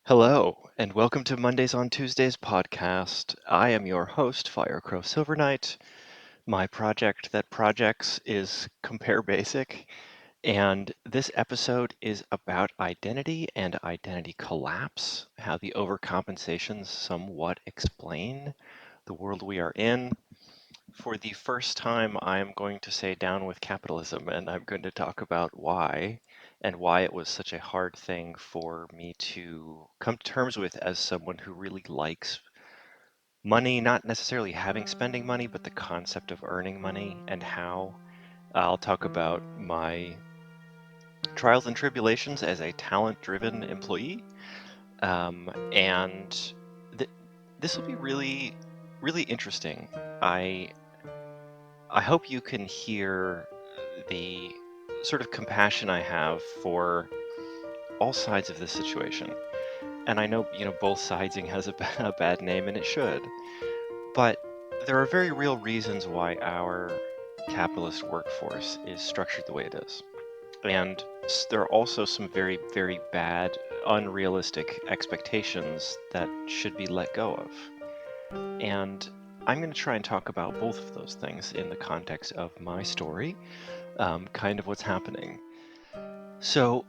Hello, and welcome to Mondays on Tuesdays podcast. I am your host, Firecrow Silver Knight. My project that projects is Compare Basic, and this episode is about identity and identity collapse, how the overcompensations somewhat explain the world we are in. For the first time, I'm going to say down with capitalism, and I'm going to talk about why and why it was such a hard thing for me to come to terms with as someone who really likes money, not necessarily having spending money, but the concept of earning money and how I'll talk about my trials and tribulations as a talent-driven employee. And th this will be really, really interesting. I I hope you can hear the sort of compassion I have for all sides of this situation. And I know, both sidesing has a bad name, and it should. But there are very real reasons why our capitalist workforce is structured the way it is. And there are also some very, very bad, unrealistic expectations that should be let go of. And I'm going to try and talk about both of those things in the context of my story, kind of what's happening. So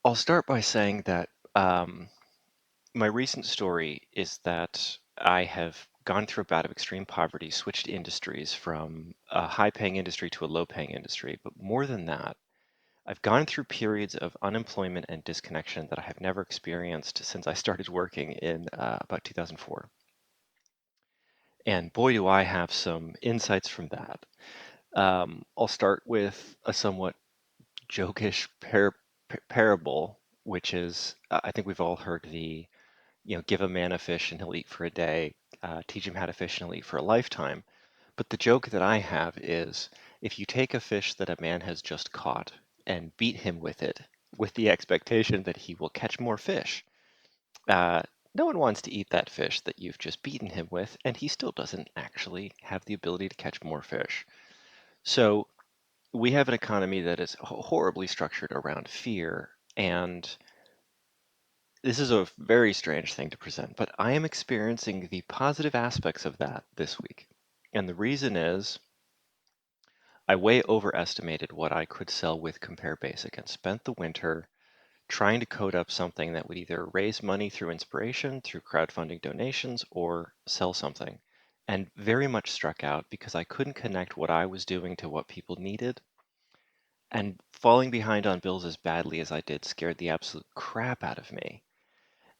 I'll start by saying that my recent story is that I have gone through a bout of extreme poverty, switched industries from a high paying industry to a low paying industry. But more than that, I've gone through periods of unemployment and disconnection that I have never experienced since I started working in about 2004. And boy, do I have some insights from that. I'll start with a somewhat jokish parable, which is I think we've all heard the, give a man a fish and he'll eat for a day, teach him how to fish and he'll eat for a lifetime. But the joke that I have is if you take a fish that a man has just caught and beat him with it with the expectation that he will catch more fish, uh, no one wants to eat that fish that you've just beaten him with, and he still doesn't actually have the ability to catch more fish. So we have an economy that is horribly structured around fear, and this is a very strange thing to present, but I am experiencing the positive aspects of that this week. And the reason is I way overestimated what I could sell with Compare Basic and spent the winter trying to code up something that would either raise money through inspiration, through crowdfunding donations, or sell something. And very much struck out because I couldn't connect what I was doing to what people needed. And falling behind on bills as badly as I did scared the absolute crap out of me.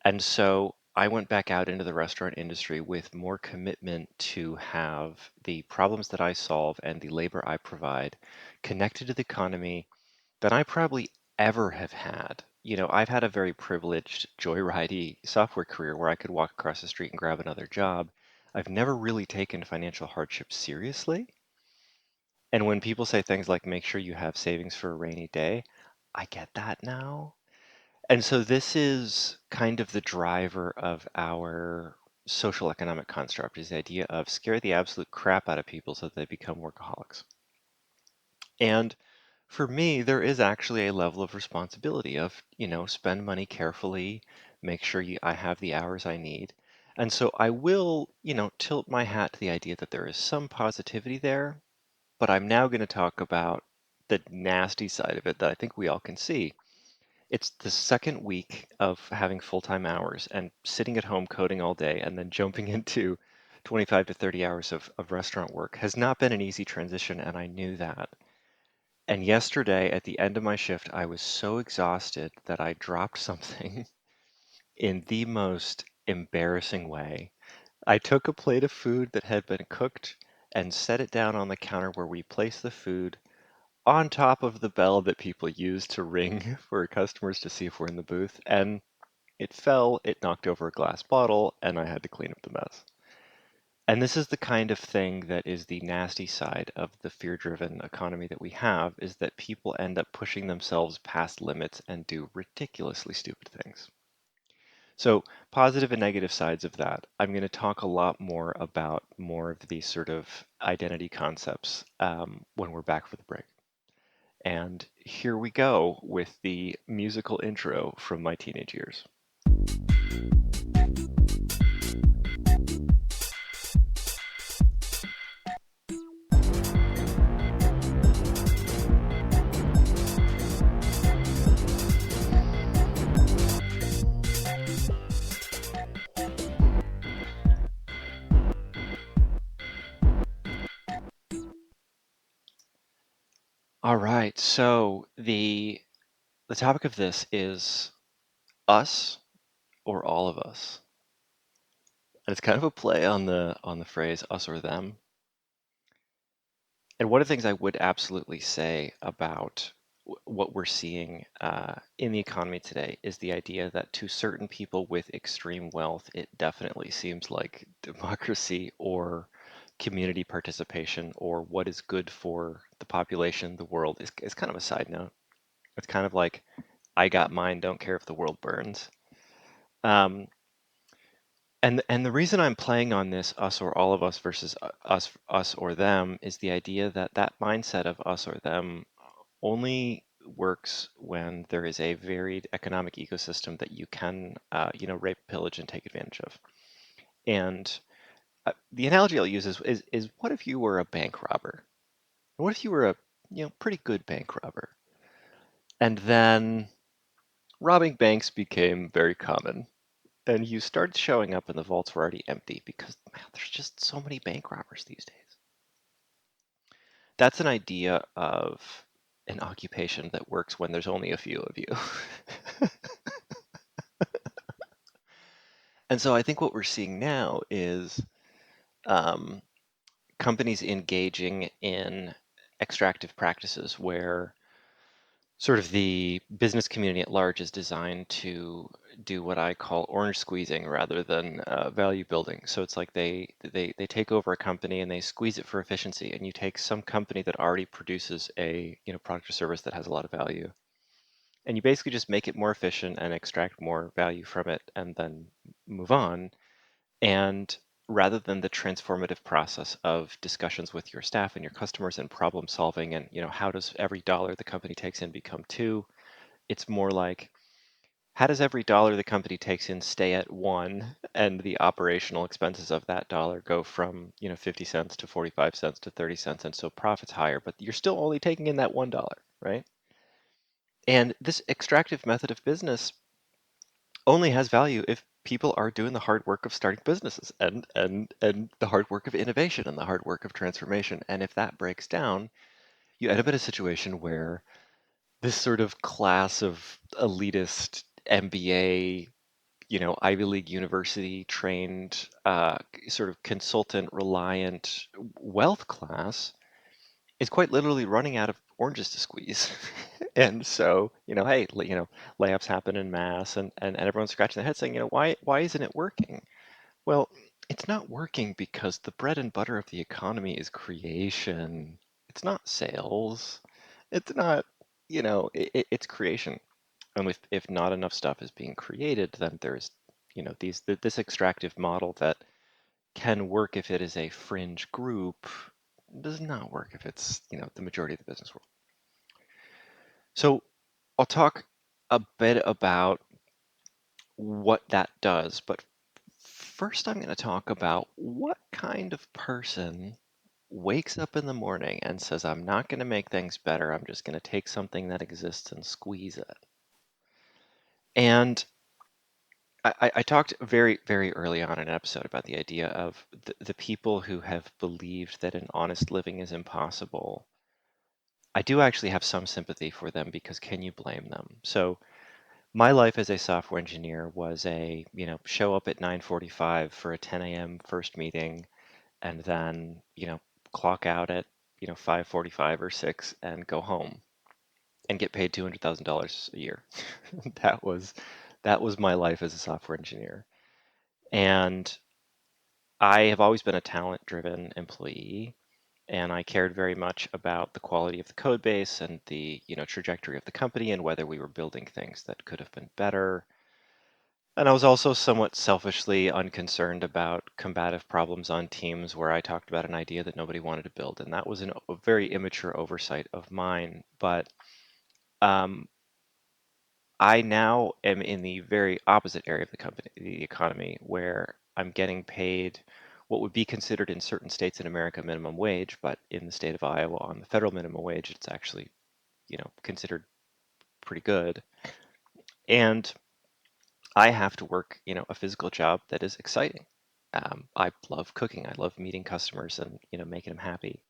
And so I went back out into the restaurant industry with more commitment to have the problems that I solve and the labor I provide connected to the economy than I probably ever have had. I've had a very privileged, joyridey software career where I could walk across the street and grab another job. I've never really taken financial hardship seriously. And when people say things like, make sure you have savings for a rainy day, I get that now. And so this is kind of the driver of our social economic construct is the idea of scare the absolute crap out of people so that they become workaholics. And for me, there is actually a level of responsibility of, spend money carefully, make sure I have the hours I need. And so I will, tilt my hat to the idea that there is some positivity there, but I'm now going to talk about the nasty side of it that I think we all can see. It's the second week of having full-time hours and sitting at home coding all day and then jumping into 25 to 30 hours of restaurant work has not been an easy transition, and I knew that. And yesterday, at the end of my shift, I was so exhausted that I dropped something in the most embarrassing way. I took a plate of food that had been cooked and set it down on the counter where we place the food on top of the bell that people use to ring for customers to see if we're in the booth. And it fell, it knocked over a glass bottle, and I had to clean up the mess. And this is the kind of thing that is the nasty side of the fear-driven economy that we have, is that people end up pushing themselves past limits and do ridiculously stupid things. So positive and negative sides of that. I'm going to talk a lot more about more of these sort of identity concepts when we're back for the break. And here we go with the musical intro from my teenage years. All right. So the topic of this is us or all of us. And it's kind of a play on the phrase us or them. And one of the things I would absolutely say about what we're seeing in the economy today is the idea that to certain people with extreme wealth, it definitely seems like democracy or community participation or what is good for the population, the world is kind of a side note. It's kind of like, I got mine, don't care if the world burns. Um, and the reason I'm playing on this us or all of us versus us or them is the idea that that mindset of us or them only works when there is a varied economic ecosystem that you can rape, pillage, and take advantage of. And the analogy I'll use is what if you were a bank robber? What if you were a pretty good bank robber? And then robbing banks became very common. And you started showing up and the vaults were already empty because man, there's just so many bank robbers these days. That's an idea of an occupation that works when there's only a few of you. And so I think what we're seeing now is um, companies engaging in extractive practices where sort of the business community at large is designed to do what I call orange squeezing rather than value building. So it's like they take over a company and they squeeze it for efficiency. And you take some company that already produces a product or service that has a lot of value, and you basically just make it more efficient and extract more value from it, and then move on. And rather than the transformative process of discussions with your staff and your customers and problem solving and how does every dollar the company takes in become two, it's more like, how does every dollar the company takes in stay at one, and the operational expenses of that dollar go from 50 cents to 45 cents to 30 cents, and so profit's higher, but you're still only taking in that $1, right? And this extractive method of business only has value if people are doing the hard work of starting businesses and the hard work of innovation and the hard work of transformation. And if that breaks down, you end up in a situation where this sort of class of elitist MBA, Ivy League university trained, sort of consultant reliant wealth class is quite literally running out of oranges to squeeze. And so, hey, layoffs happen in mass, and everyone's scratching their head saying, why isn't it working? Well, it's not working because the bread and butter of the economy is creation. It's not sales. It's not, it's creation. And if not enough stuff is being created, then there's, this extractive model that can work if it is a fringe group, does not work if it's, the majority of the business world. So I'll talk a bit about what that does, but first I'm going to talk about what kind of person wakes up in the morning and says, I'm not going to make things better. I'm just going to take something that exists and squeeze it. And I talked very, very early on in an episode about the idea of the people who have believed that an honest living is impossible. I do actually have some sympathy for them because can you blame them? So my life as a software engineer was show up at 9:45 for a 10 a.m. first meeting, and then, clock out at, 5:45 or 6 and go home and get paid $200,000 a year. That was that was my life as a software engineer. And I have always been a talent-driven employee, and I cared very much about the quality of the code base and the, trajectory of the company and whether we were building things that could have been better. And I was also somewhat selfishly unconcerned about combative problems on teams where I talked about an idea that nobody wanted to build. And that was a very immature oversight of mine. But um, I now am in the very opposite area of the company, the economy, where I'm getting paid what would be considered in certain states in America minimum wage, but in the state of Iowa on the federal minimum wage, it's actually, considered pretty good. And I have to work, a physical job that is exciting. I love cooking. I love meeting customers and, making them happy.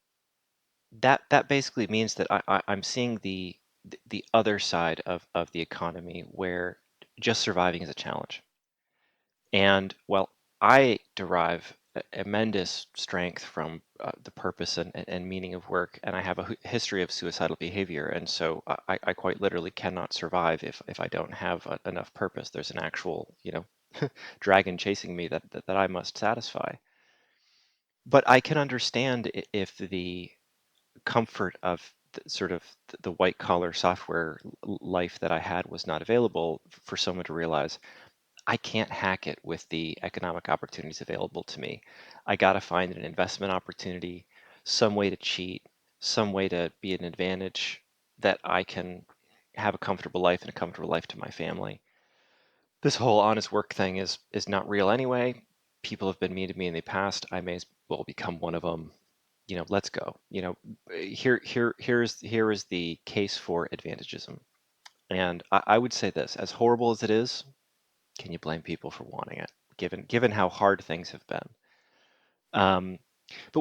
that basically means that I'm seeing the other side of the economy where just surviving is a challenge. And well, I derive tremendous strength from the purpose and meaning of work, and I have a history of suicidal behavior, and so I quite literally cannot survive if I don't have enough purpose. There's an actual, dragon chasing me that I must satisfy. But I can understand if the comfort of sort of the white collar software life that I had was not available for someone to realize I can't hack it with the economic opportunities available to me. I got to find an investment opportunity, some way to cheat, some way to be an advantage that I can have a comfortable life and a comfortable life to my family. This whole honest work thing is not real anyway. People have been mean to me in the past. I may as well become one of them. Let's go. Here is the case for advantagism. And I would say this, as horrible as it is, can you blame people for wanting it, given how hard things have been? Um, but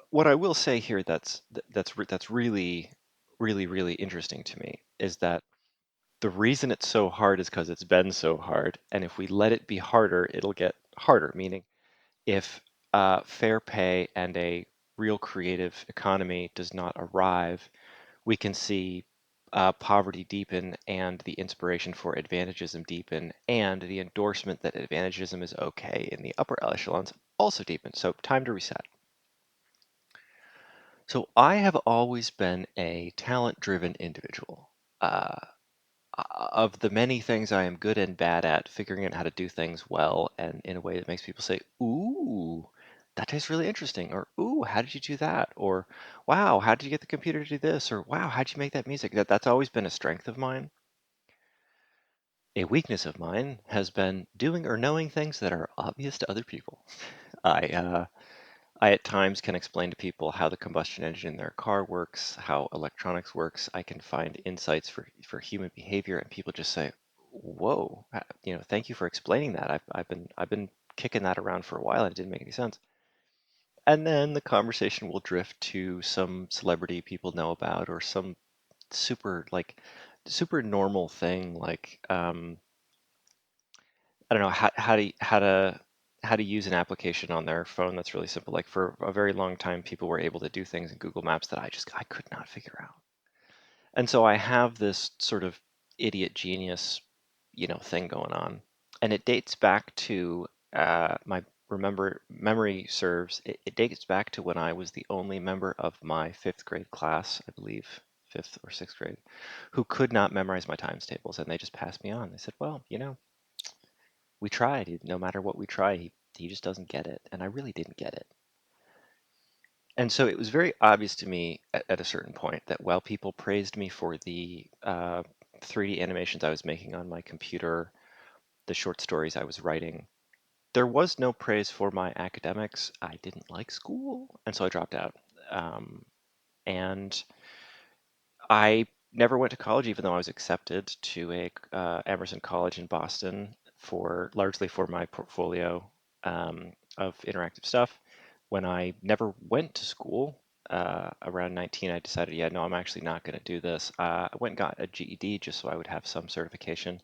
what I will say here that's really really interesting to me is that the reason it's so hard is because it's been so hard, and if we let it be harder, it'll get harder. Meaning, if fair pay and a real creative economy does not arrive, we can see poverty deepen and the inspiration for advantagism deepen and the endorsement that advantagism is okay in the upper echelons also deepen. So time to reset. So I have always been a talent-driven individual. Uh, of the many things I am good and bad at, figuring out how to do things well and in a way that makes people say, "Ooh, that tastes really interesting," or "Ooh, how did you do that?" or "Wow, how did you get the computer to do this?" or "Wow, how did you make that music?" That's always been a strength of mine. A weakness of mine has been doing or knowing things that are obvious to other people. I I at times can explain to people how the combustion engine in their car works, how electronics works. I can find insights for human behavior, and people just say, "Whoa, thank you for explaining that. I've been kicking that around for a while, and it didn't make any sense." And then the conversation will drift to some celebrity people know about, or some super super normal thing like I don't know how to use an application on their phone that's really simple. Like for a very long time, people were able to do things in Google Maps that I could not figure out. And so I have this sort of idiot genius, thing going on, and it dates back to my remember memory serves. It dates back to when I was the only member of my fifth grade class, I believe, fifth or sixth grade, who could not memorize my times tables, and they just passed me on. They said, "Well, we tried. No matter what we try, he just doesn't get it." And I really didn't get it. And so it was very obvious to me at a certain point that while people praised me for the 3D animations I was making on my computer, the short stories I was writing, there was no praise for my academics. I didn't like school, and so I dropped out. And I never went to college, even though I was accepted to a Emerson College in Boston for largely for my portfolio of interactive stuff. When I never went to school, around 19, I decided, yeah, no, I'm actually not going to do this. I went and got a GED just so I would have some certification.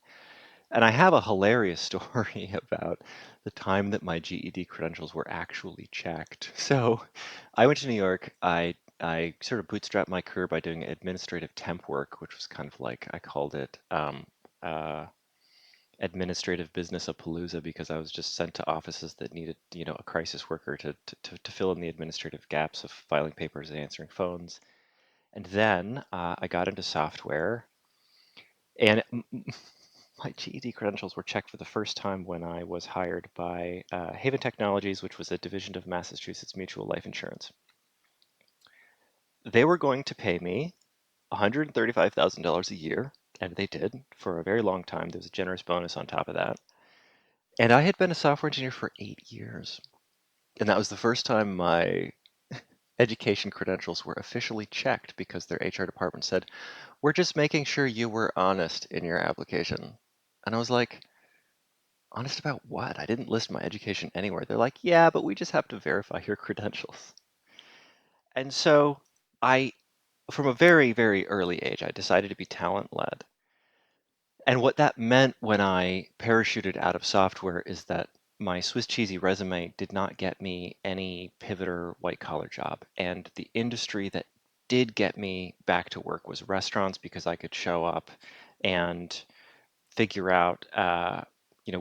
And I have a hilarious story about the time that my GED credentials were actually checked. So I went to New York. I sort of bootstrapped my career by doing administrative temp work, which was kind of like I called it uh, administrative business of Palooza because I was just sent to offices that needed, a crisis worker to fill in the administrative gaps of filing papers and answering phones. And then I got into software, and my GED credentials were checked for the first time when I was hired by Haven Technologies, which was a division of Massachusetts Mutual Life Insurance. They were going to pay me $135,000 a year, and they did for a very long time. There was a generous bonus on top of that. And I had been a software engineer for 8 years. And that was the first time my education credentials were officially checked because their HR department said, "We're just making sure you were honest in your application." And I was like, "Honest about what? I didn't list my education anywhere." They're like, "Yeah, but we just have to verify your credentials." And so I, from a very, very early age, I decided to be talent led. And what that meant when I parachuted out of software is that my Swiss cheesy resume did not get me any pivot or white collar job. And the industry that did get me back to work was restaurants because I could show up and figure out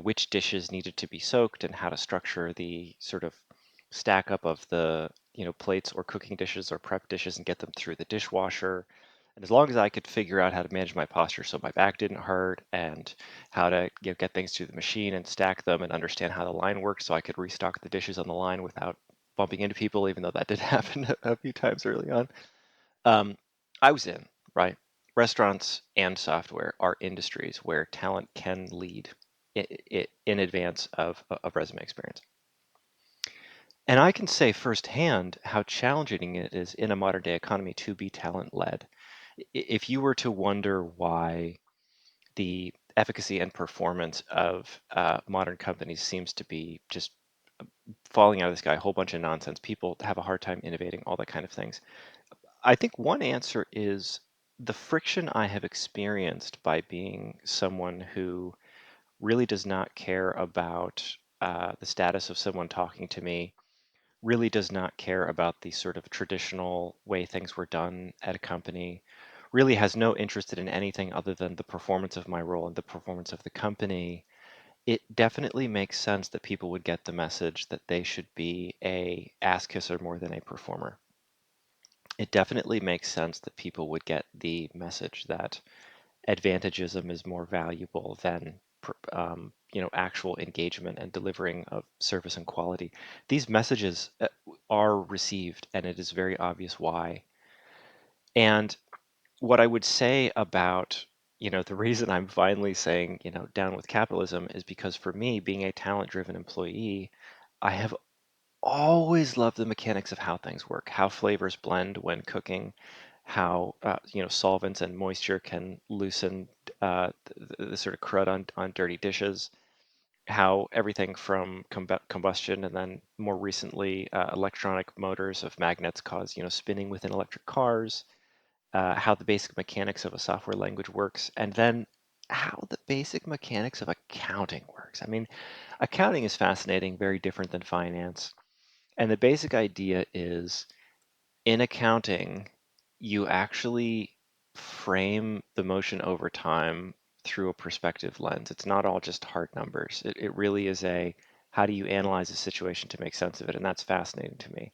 which dishes needed to be soaked and how to structure the sort of stack up of the plates or cooking dishes or prep dishes and get them through the dishwasher. And as long as I could figure out how to manage my posture so my back didn't hurt, and how to get things through the machine and stack them and understand how the line works so I could restock the dishes on the line without bumping into people, even though that did happen a few times early on, um, I was in, right? Restaurants and software are industries where talent can lead in advance of resume experience. And I can say firsthand how challenging it is in a modern day economy to be talent led. If you were to wonder why the efficacy and performance of modern companies seems to be just falling out of the sky, a whole bunch of nonsense, people have a hard time innovating, all that kind of things. I think one answer is the friction I have experienced by being someone who really does not care about the status of someone talking to me, really does not care about the sort of traditional way things were done at a company, really has no interest in anything other than the performance of my role and the performance of the company. It definitely makes sense that people would get the message that they should be a ass kisser more than a performer. It definitely makes sense that people would get the message that advantagism is more valuable than actual engagement and delivering of service and quality. These messages are received, and it is very obvious why. And what I would say about the reason I'm finally saying down with capitalism is because for me, being a talent-driven employee, I have always loved the mechanics of how things work, how flavors blend when cooking, how solvents and moisture can loosen the sort of crud on dirty dishes, how everything from combustion and then more recently electronic motors of magnets cause spinning within electric cars, how the basic mechanics of a software language works, and then how the basic mechanics of accounting works. I mean, accounting is fascinating, very different than finance. And the basic idea is in accounting, you actually frame the motion over time through a perspective lens. It's not all just hard numbers. It really is a how do you analyze a situation to make sense of it? And that's fascinating to me.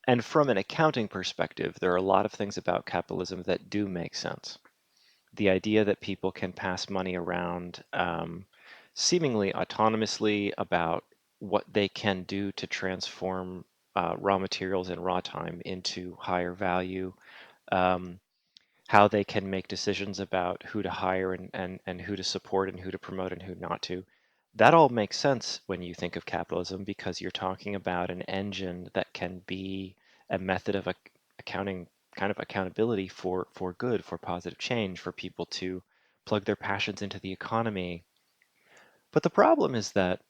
And from an accounting perspective, there are a lot of things about capitalism that do make sense. The idea that people can pass money around seemingly autonomously about what they can do to transform raw materials and raw time into higher value, um, how they can make decisions about who to hire and who to support and who to promote and who not to. That all makes sense when you think of capitalism because you're talking about an engine that can be a method of accounting, kind of accountability for good, for positive change, for people to plug their passions into the economy. But the problem is that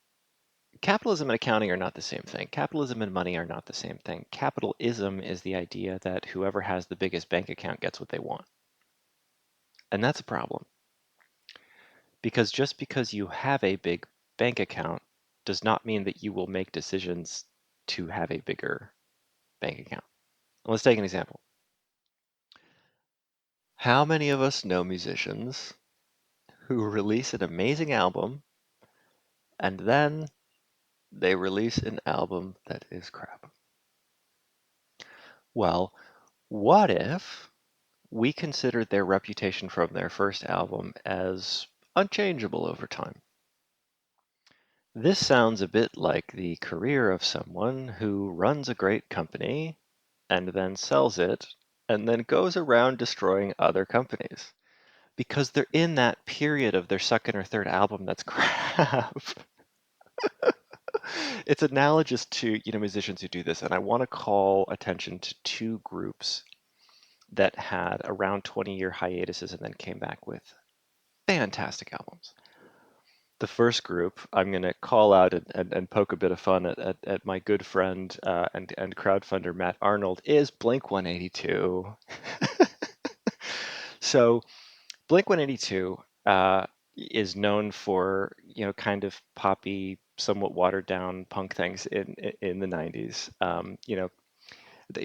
capitalism and accounting are not the same thing. Capitalism and money are not the same thing. Capitalism is the idea that whoever has the biggest bank account gets what they want. And that's a problem because just because you have a big bank account does not mean that you will make decisions to have a bigger bank account. Let's take an example. How many of us know musicians who release an amazing album and then they release an album that is crap? Well, what if we considered their reputation from their first album as unchangeable over time? This sounds a bit like the career of someone who runs a great company and then sells it and then goes around destroying other companies because they're in that period of their second or third album that's crap. It's analogous to musicians who do this, and I want to call attention to two groups that had around 20-year hiatuses and then came back with fantastic albums. The first group, I'm going to call out and poke a bit of fun at my good friend and crowdfunder Matt Arnold, is Blink 182. So Blink 182 is known for, kind of poppy, somewhat watered down punk things in the 90s.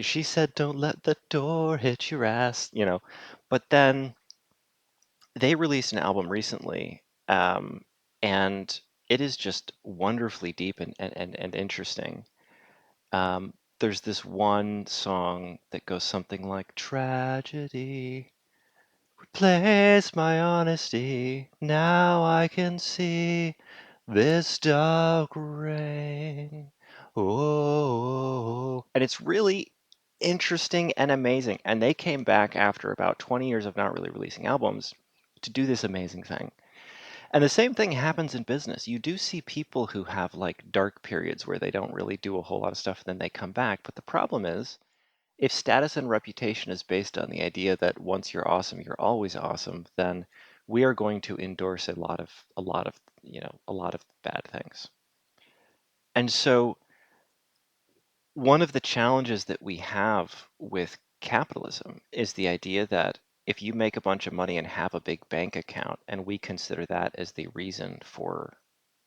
She said, "Don't let the door hit your ass," But then they released an album recently, and it is just wonderfully deep and interesting. There's this one song that goes something like, "Tragedy replace my honesty. Now I can see this dark rain. Oh," and it's really interesting and amazing. And they came back after about 20 years of not really releasing albums to do this amazing thing. And the same thing happens in business. You do see people who have like dark periods where they don't really do a whole lot of stuff, and then they come back. But the problem is, if status and reputation is based on the idea that once you're awesome, you're always awesome, then we are going to endorse a lot of bad things. And so one of the challenges that we have with capitalism is the idea that if you make a bunch of money and have a big bank account, and we consider that as the reason for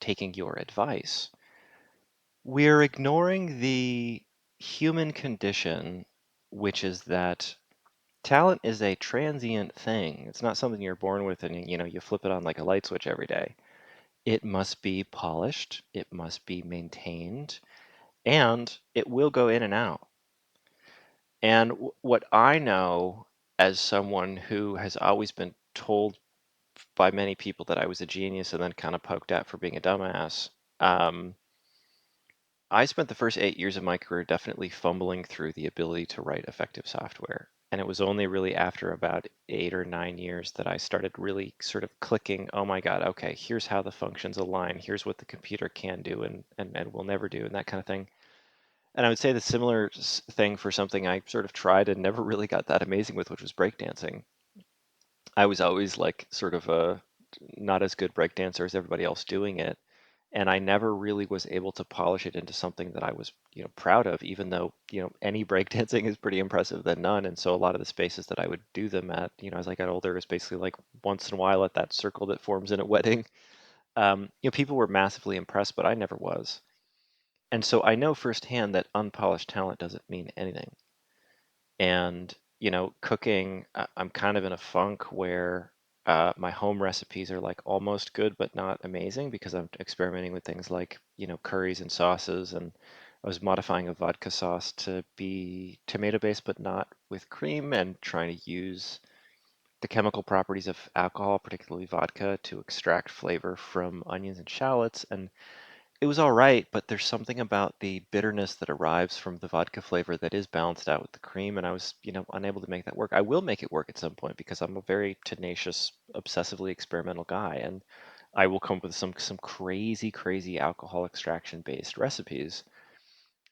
taking your advice, we're ignoring the human condition, which is that talent is a transient thing. It's not something you're born with and you flip it on like a light switch every day. It must be polished, it must be maintained, and it will go in and out. And what I know, as someone who has always been told by many people that I was a genius and then kind of poked at for being a dumbass, I spent the first 8 years of my career definitely fumbling through the ability to write effective software. And it was only really after about 8 or 9 years that I started really sort of clicking, oh my God, okay, here's how the functions align, here's what the computer can do and will never do, and that kind of thing. And I would say the similar thing for something I sort of tried and never really got that amazing with, which was breakdancing. I was always like sort of a not as good breakdancer as everybody else doing it, and I never really was able to polish it into something that I was, proud of, even though, any breakdancing is pretty impressive than none. And so a lot of the spaces that I would do them at, as I got older, is basically like once in a while at that circle that forms in a wedding. People were massively impressed, but I never was. And so I know firsthand that unpolished talent doesn't mean anything. And, cooking, I'm kind of in a funk where my home recipes are like almost good, but not amazing because I'm experimenting with things like, curries and sauces. And I was modifying a vodka sauce to be tomato based, but not with cream, and trying to use the chemical properties of alcohol, particularly vodka, to extract flavor from onions and shallots. And it was all right, but there's something about the bitterness that arrives from the vodka flavor that is balanced out with the cream, and I was, unable to make that work. I will make it work at some point because I'm a very tenacious, obsessively experimental guy, and I will come up with some crazy, crazy alcohol extraction based recipes.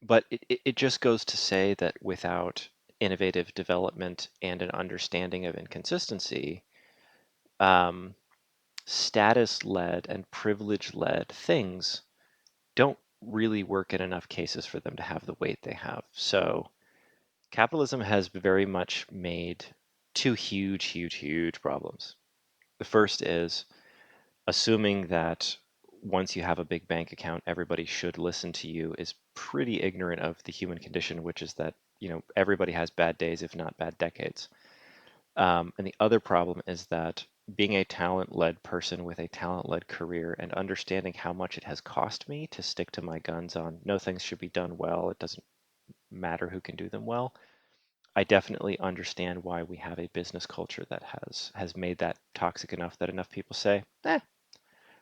But it just goes to say that without innovative development and an understanding of inconsistency, um, status led and privilege led things don't really work in enough cases for them to have the weight they have. So capitalism has very much made two huge, huge, huge problems. The first is assuming that once you have a big bank account, everybody should listen to you is pretty ignorant of the human condition, which is that, everybody has bad days, if not bad decades. And the other problem is that being a talent led person with a talent led career and understanding how much it has cost me to stick to my guns on no, things should be done well, it doesn't matter who can do them well. I definitely understand why we have a business culture that has made that toxic enough that enough people say,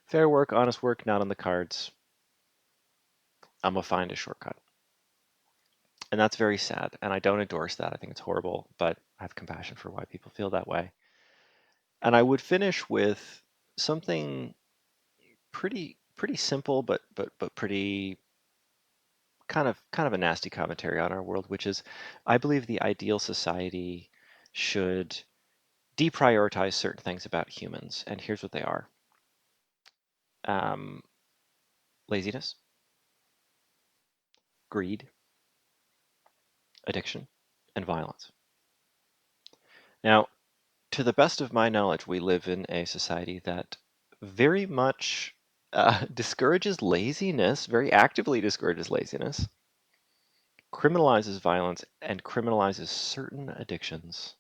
fair work, honest work, not on the cards. I'm gonna find a shortcut. And that's very sad. And I don't endorse that. I think it's horrible, but I have compassion for why people feel that way. And I would finish with something pretty simple, but pretty kind of a nasty commentary on our world, which is I believe the ideal society should deprioritize certain things about humans, and here's what they are. um, laziness, greed, addiction, and violence. Now, to the best of my knowledge, we live in a society that very much discourages laziness, very actively discourages laziness, criminalizes violence, and criminalizes certain addictions,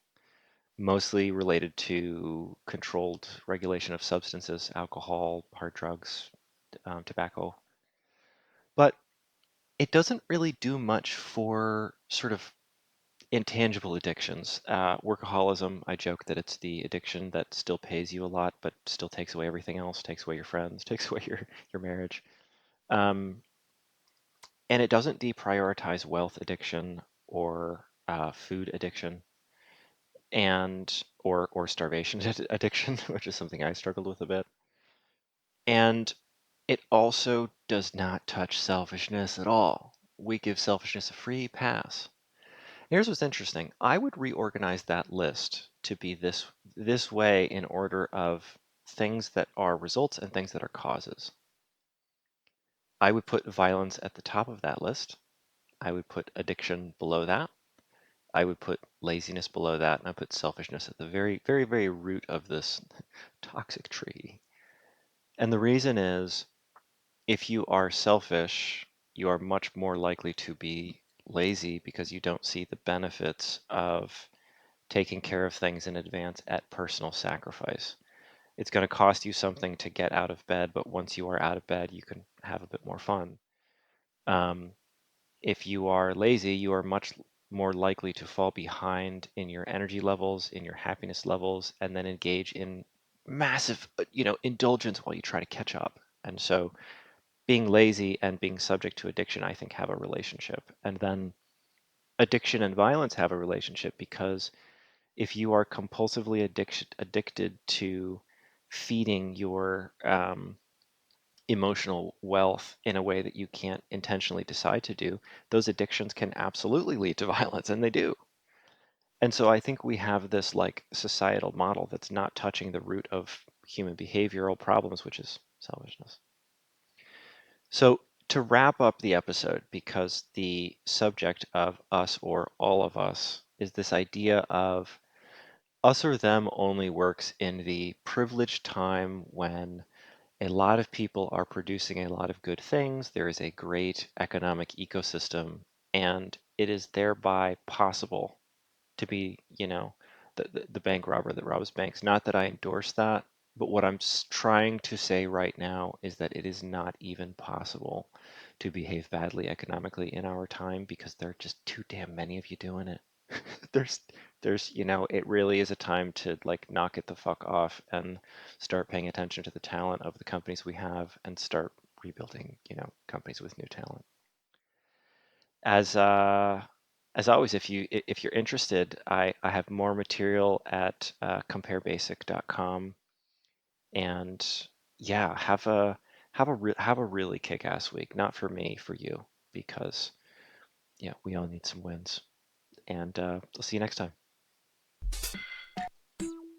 mostly related to controlled regulation of substances, alcohol, hard drugs, tobacco. But it doesn't really do much for sort of intangible addictions. Workaholism, I joke that it's the addiction that still pays you a lot, but still takes away everything else, takes away your friends, takes away your marriage. Um, and it doesn't deprioritize wealth addiction or food addiction and or starvation addiction, which is something I struggled with a bit. And it also does not touch selfishness at all. We give selfishness a free pass. Here's what's interesting. I would reorganize that list to be this way in order of things that are results and things that are causes. I would put violence at the top of that list. I would put addiction below that. I would put laziness below that, and I put selfishness at the very, very, very root of this toxic tree. And the reason is if you are selfish, you are much more likely to be lazy because you don't see the benefits of taking care of things in advance at personal sacrifice. It's going to cost you something to get out of bed, but once you are out of bed, you can have a bit more fun. Um, if you are lazy, you are much more likely to fall behind in your energy levels, in your happiness levels, and then engage in massive, indulgence while you try to catch up. And so being lazy and being subject to addiction, I think, have a relationship. And then addiction and violence have a relationship because if you are compulsively addicted to feeding your emotional wealth in a way that you can't intentionally decide to do, those addictions can absolutely lead to violence, and they do. And so I think we have this like societal model that's not touching the root of human behavioral problems, which is selfishness. So to wrap up the episode, because the subject of us or all of us is this idea of us or them only works in the privileged time when a lot of people are producing a lot of good things. There is a great economic ecosystem, and it is thereby possible to be, the bank robber that robs banks. Not that I endorse that, but what I'm trying to say right now is that it is not even possible to behave badly economically in our time because there are just too damn many of you doing it. there's it really is a time to like knock it the fuck off and start paying attention to the talent of the companies we have and start rebuilding, companies with new talent. As as always, if you're interested, I have more material at comparebasic.com, and yeah, have a really kick-ass week. Not for me, for you, because yeah, we all need some wins. And I'll see you next time.